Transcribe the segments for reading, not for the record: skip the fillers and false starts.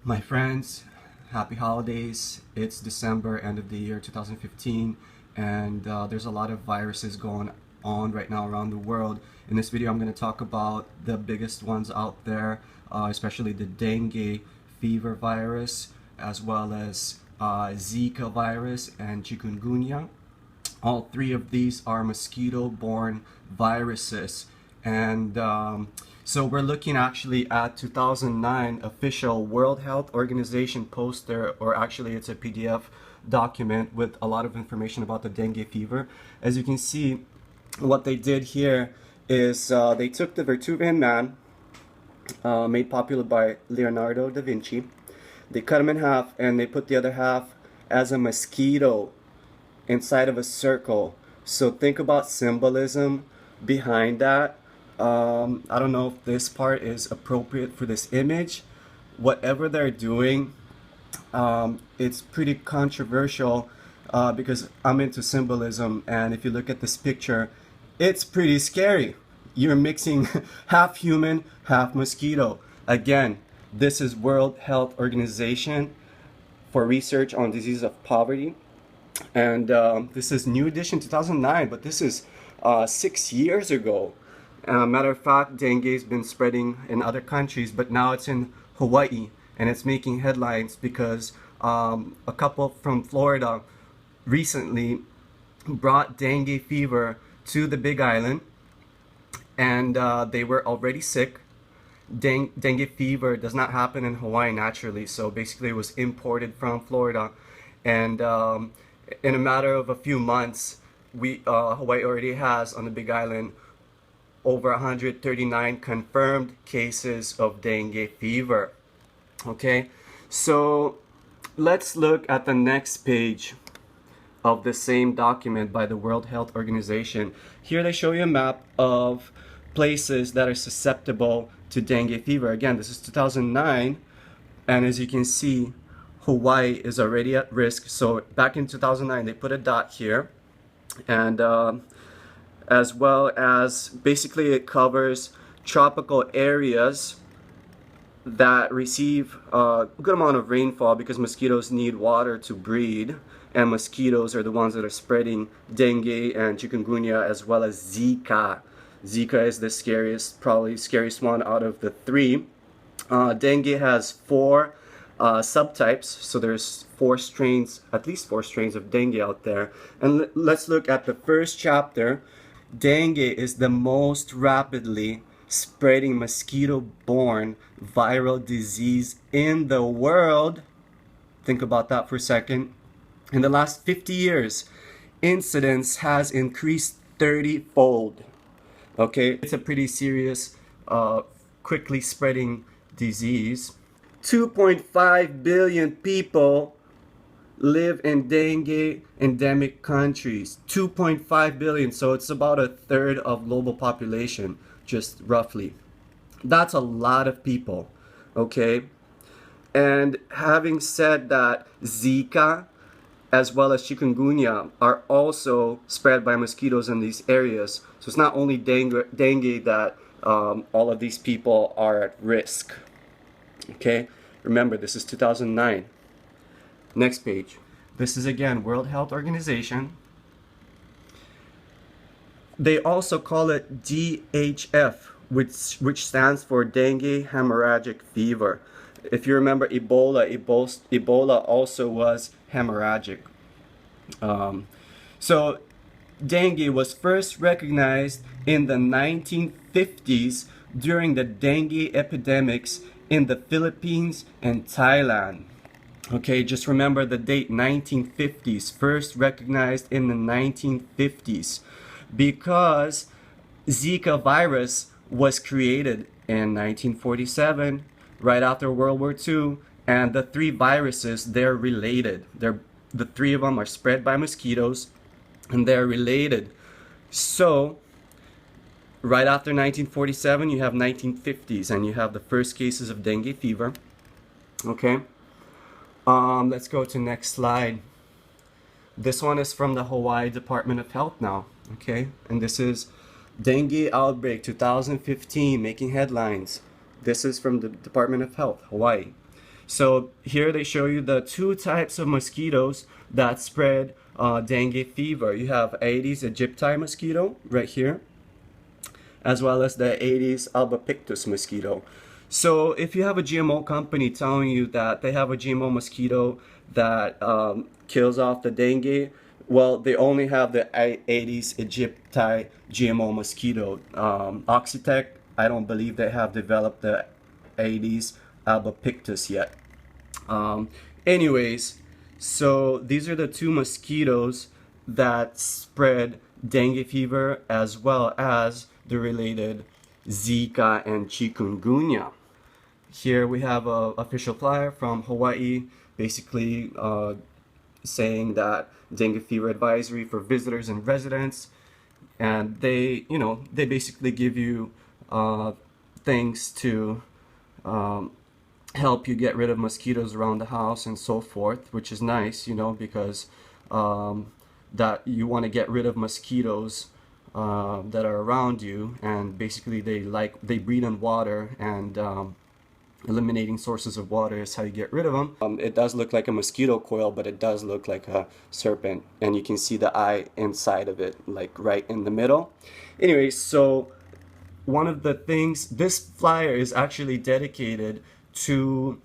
My friends, happy holidays. It's December, end of the year 2015, and there's a lot of viruses going on right now around the world. In this video, I'm going to talk about the biggest ones out there, especially the dengue fever virus, as well as Zika virus and Chikungunya. All three of these are mosquito-borne viruses, and so we're looking actually at 2009 official World Health Organization poster, or actually it's a PDF document with a lot of information about the dengue fever. As you can see, what they did here is they took the Vitruvian Man, made popular by Leonardo da Vinci. They cut him in half and they put the other half as a mosquito inside of a circle. So think about symbolism behind that. I don't know if this part is appropriate for this image. Whatever they're doing, it's pretty controversial because I'm into symbolism, and if you look at this picture, it's pretty scary. You're mixing half human, half mosquito. Again, this is World Health Organization for research on diseases of poverty. And this is new edition 2009, but this is 6 years ago. Matter of fact, dengue has been spreading in other countries, but now it's in Hawaii, and it's making headlines because a couple from Florida recently brought dengue fever to the Big Island, and they were already sick. Dengue fever does not happen in Hawaii naturally, so basically it was imported from Florida, and in a matter of a few months, Hawaii already has on the Big Island over 139 confirmed cases of dengue fever. Okay, so let's look at the next page of the same document by the World Health Organization. Here they show you a map of places that are susceptible to dengue fever. Again, this is 2009, and as you can see, Hawaii is already at risk. So back in 2009, they put a dot here, and as well as basically it covers tropical areas that receive a good amount of rainfall because mosquitoes need water to breed, and mosquitoes are the ones that are spreading dengue and chikungunya as well as Zika. Zika is the scariest, probably scariest one out of the three. Dengue has four subtypes, so there's at least four strains of dengue out there. And let's look at the first chapter. Dengue is the most rapidly spreading mosquito-borne viral disease in the world. Think about that for a second. In the last 50 years, incidence has increased 30-fold. Okay, it's a pretty serious, quickly spreading disease. 2.5 billion people live in dengue endemic countries. 2.5 billion, so it's about a third of global population, just roughly. That's a lot of people, okay? And having said that, Zika as well as chikungunya are also spread by mosquitoes in these areas. So it's not only dengue that all of these people are at risk. Okay, remember this is 2009. Next page. This is again World Health Organization. They also call it DHF, which stands for dengue hemorrhagic fever. If you remember Ebola also was hemorrhagic. So dengue was first recognized in the 1950s during the dengue epidemics in the Philippines and Thailand. Okay, just remember the date, 1950s, first recognized in the 1950s, because Zika virus was created in 1947, right after World War II, and the three viruses, they're related. The three of them are spread by mosquitoes, and they're related. So, right after 1947, you have 1950s, and you have the first cases of dengue fever. Okay. Let's go to next slide. This one is from the Hawaii Department of Health now, okay? And this is Dengue outbreak 2015 making headlines. This is from the Department of Health, Hawaii. So here they show you the two types of mosquitoes that spread dengue fever. You have Aedes aegypti mosquito right here, as well as the Aedes albopictus mosquito. So if you have a GMO company telling you that they have a GMO mosquito that kills off the dengue, well, they only have the Aedes aegypti GMO mosquito. Oxitec, I don't believe they have developed the Aedes albopictus yet. Anyways, so these are the two mosquitoes that spread dengue fever as well as the related Zika and Chikungunya. Here we have an official flyer from Hawaii, basically saying that dengue fever advisory for visitors and residents, and they basically give you things to help you get rid of mosquitoes around the house and so forth, which is nice, because that you want to get rid of mosquitoes that are around you, and basically they breed on water, and eliminating sources of water is how you get rid of them. It does look like a mosquito coil, but it does look like a serpent, and you can see the eye inside of it, like right in the middle. Anyway, so one of the things, this flyer is actually dedicated to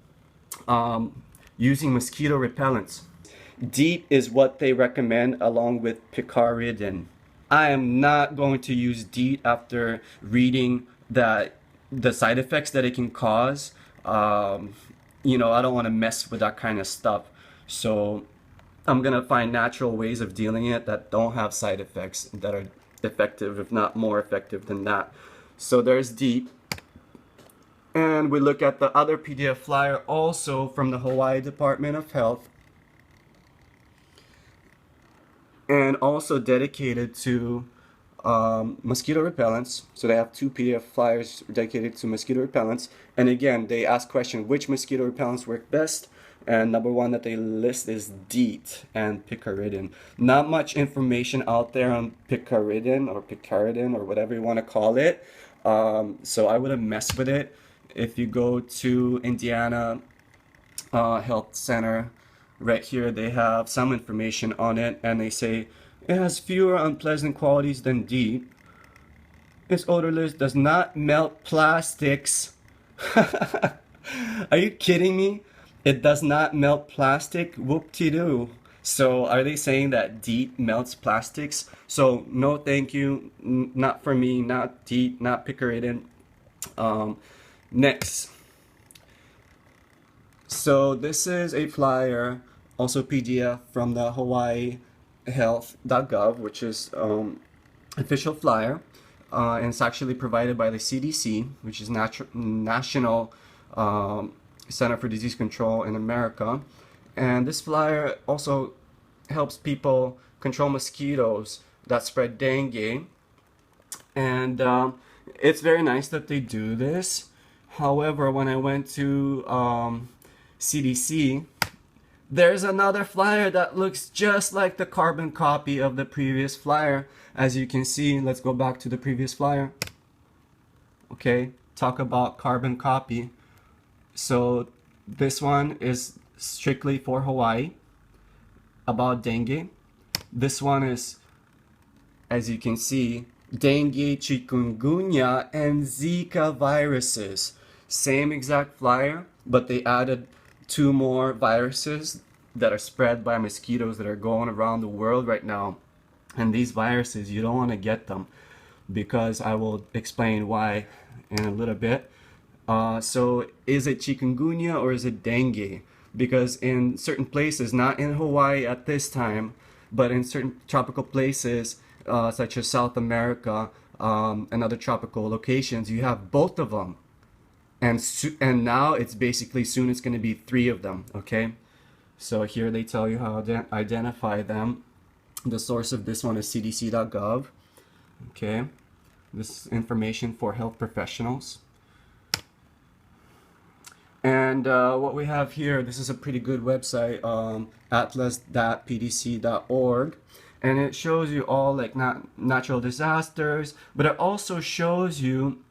using mosquito repellents. DEET is what they recommend along with picaridin. I am not going to use DEET after reading that the side effects that it can cause. I don't want to mess with that kind of stuff. So I'm going to find natural ways of dealing it that don't have side effects, that are effective, if not more effective than that. So there's DEET. And we look at the other PDF flyer also from the Hawaii Department of Health, and also dedicated to mosquito repellents. So they have two PDF flyers dedicated to mosquito repellents. And again, they ask question, which mosquito repellents work best? And number one that they list is DEET and picaridin. Not much information out there on picaridin or whatever you want to call it. So I wouldn't mess with it. If you go to Indiana Health Center, right here they have some information on it, and they say it has fewer unpleasant qualities than DEET. It's odorless, does not melt plastics. Are you kidding me? It does not melt plastic? Whoop-de-doo. So are they saying that DEET melts plastics? So no thank you, not for me, not DEET, not picaridin. Next. So this is a flyer, also PDF from the Hawaii Health.gov, which is official flyer, and it's actually provided by the CDC, which is National Center for Disease Control in America. And this flyer also helps people control mosquitoes that spread dengue, and it's very nice that they do this. However, when I went to CDC, there's another flyer that looks just like the carbon copy of the previous flyer. As you can see, let's go back to the previous flyer. Okay, talk about carbon copy. So this one is strictly for Hawaii, about dengue. This one is, as you can see, dengue, chikungunya, and Zika viruses. Same exact flyer, but they added two more viruses that are spread by mosquitoes that are going around the world right now. And these viruses, you don't want to get them, because I will explain why in a little bit. So is it chikungunya or is it dengue? Because in certain places, not in Hawaii at this time, but in certain tropical places, such as South America and other tropical locations, you have both of them. And now it's basically soon it's going to be 3 of them, okay? So here they tell you how to identify them. The source of this one is cdc.gov, okay? This is information for health professionals. And what we have here, this is a pretty good website, atlas.pdc.org. And it shows you all like natural disasters, but it also shows you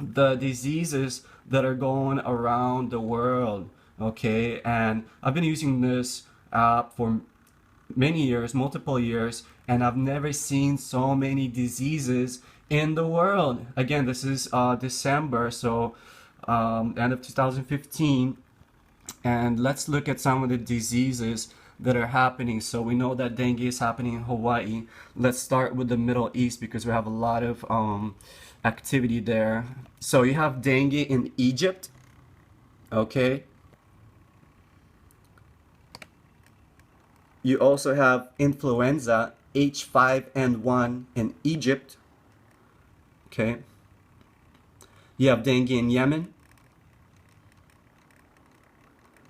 the diseases that are going around the world. Okay, and I've been using this app for many years, multiple years, and I've never seen so many diseases in the world. Again, this is December, so end of 2015, and let's look at some of the diseases that are happening. So we know that dengue is happening in Hawaii. Let's start with the Middle East because we have a lot of activity there. So you have dengue in Egypt, okay? You also have influenza H5N1 in Egypt, okay? You have dengue in Yemen.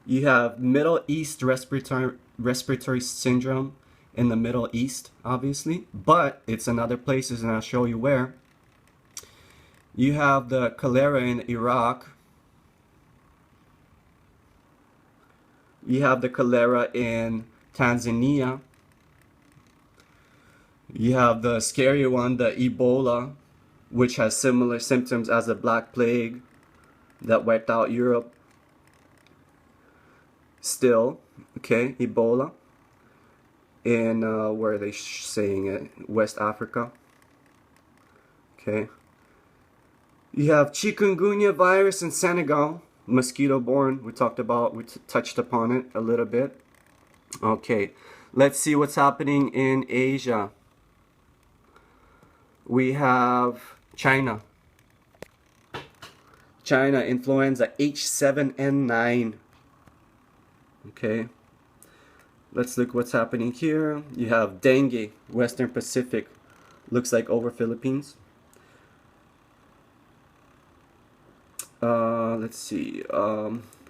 You have Middle East respiratory syndrome in the Middle East, obviously, but it's in other places, and I'll show you where. You have the cholera in Iraq. You have the cholera in Tanzania. You have the scary one, the Ebola, which has similar symptoms as the Black Plague that wiped out Europe. Still, okay, Ebola in, where are they saying it? West Africa. Okay. You have Chikungunya virus in Senegal, mosquito-borne. We touched upon it a little bit. Okay, let's see what's happening in Asia. We have China. China, influenza H7N9. Okay, let's look what's happening here. You have dengue, Western Pacific, looks like over Philippines. Let's see,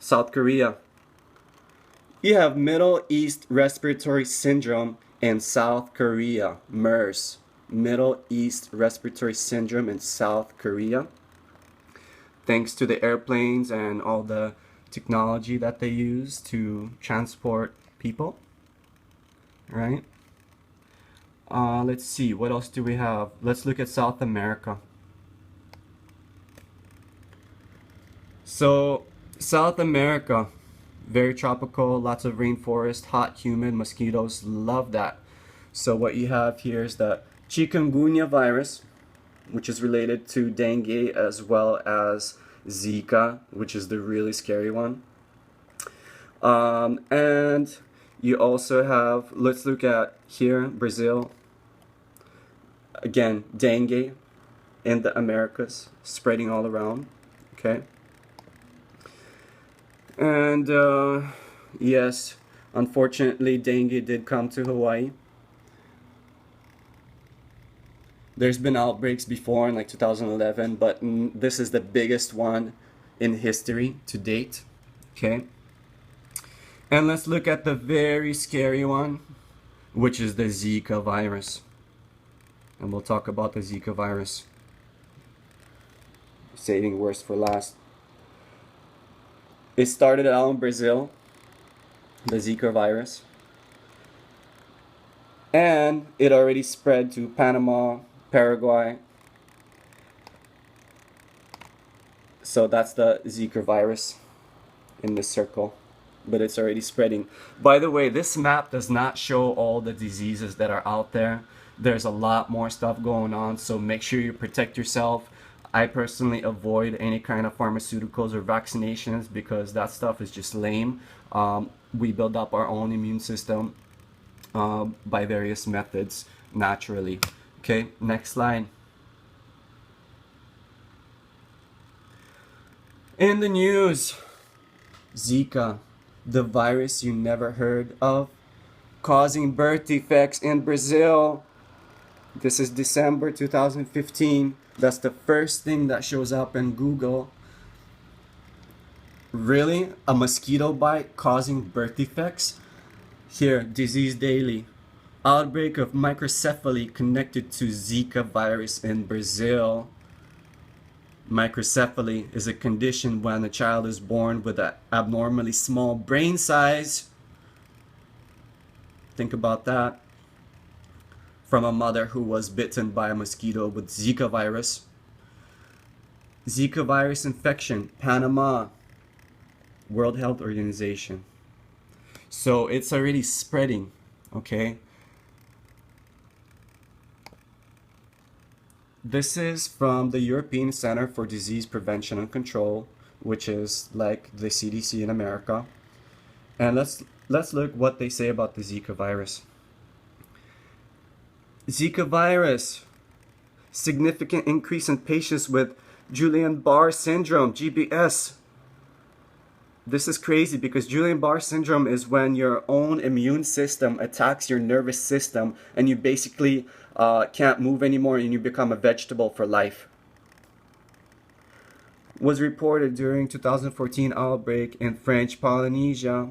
South Korea. You have Middle East respiratory syndrome in South Korea, MERS. Middle East respiratory syndrome in South Korea. Thanks to the airplanes and all the technology that they use to transport people, right? Let's see, what else do we have? Let's look at South America. So South America, very tropical, lots of rainforest, hot, humid, mosquitoes, love that. So what you have here is the Chikungunya virus, which is related to dengue, as well as Zika, which is the really scary one. And you also have, let's look at here, Brazil. Again, dengue in the Americas, spreading all around, okay? And yes, unfortunately, dengue did come to Hawaii. There's been outbreaks before in like 2011, but this is the biggest one in history to date, okay? And let's look at the very scary one, which is the Zika virus. And we'll talk about the Zika virus. Saving worst for last. It started out in Brazil, the Zika virus. And it already spread to Panama, Paraguay. So that's the Zika virus in this circle, but it's already spreading. By the way, this map does not show all the diseases that are out there. There's a lot more stuff going on, so make sure you protect yourself. I personally avoid any kind of pharmaceuticals or vaccinations because that stuff is just lame. We build up our own immune system by various methods naturally. Okay, next slide. In the news, Zika, the virus you never heard of, causing birth defects in Brazil. This is December 2015. That's the first thing that shows up in Google. Really? A mosquito bite causing birth defects? Here, Disease Daily. Outbreak of microcephaly connected to Zika virus in Brazil. Microcephaly is a condition when a child is born with an abnormally small brain size. Think about that. From a mother who was bitten by a mosquito with Zika virus. Zika virus infection, Panama. World Health Organization. So it's already spreading, okay? This is from the European Center for Disease Prevention and Control, which is like the CDC in America. And let's look what they say about the Zika virus. Zika virus, significant increase in patients with Guillain-Barre syndrome, GBS. This is crazy because Guillain-Barre syndrome is when your own immune system attacks your nervous system and you basically can't move anymore and you become a vegetable for life. Was reported during 2014 outbreak in French Polynesia.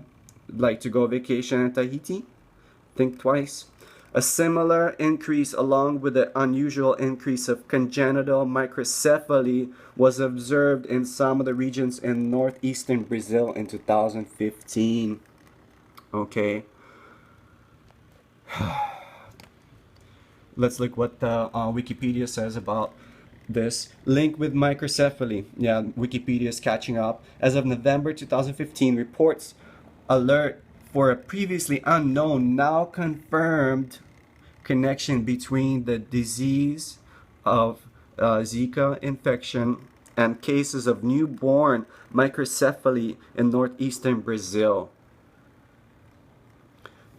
Like to go vacation in Tahiti? Think twice. A similar increase along with the unusual increase of congenital microcephaly was observed in some of the regions in northeastern Brazil in 2015. Okay. Let's look what the Wikipedia says about this. Link with microcephaly. Yeah, Wikipedia is catching up. As of November 2015, reports alert for a previously unknown, now confirmed connection between the disease of Zika infection and cases of newborn microcephaly in northeastern Brazil.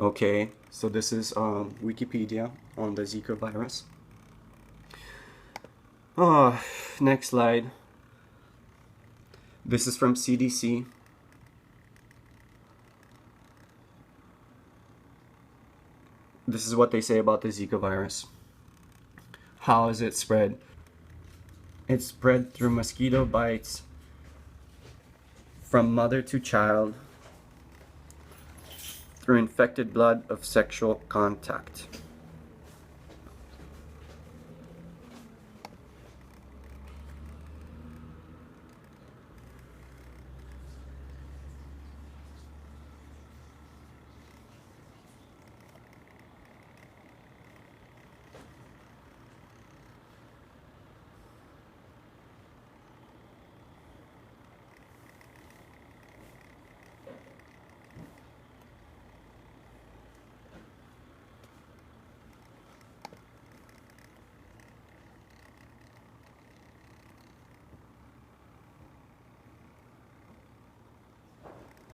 Okay, so this is Wikipedia on the Zika virus. Next slide. This is from CDC. This is what they say about the Zika virus. How is it spread? It's spread through mosquito bites from mother to child through infected blood of sexual contact.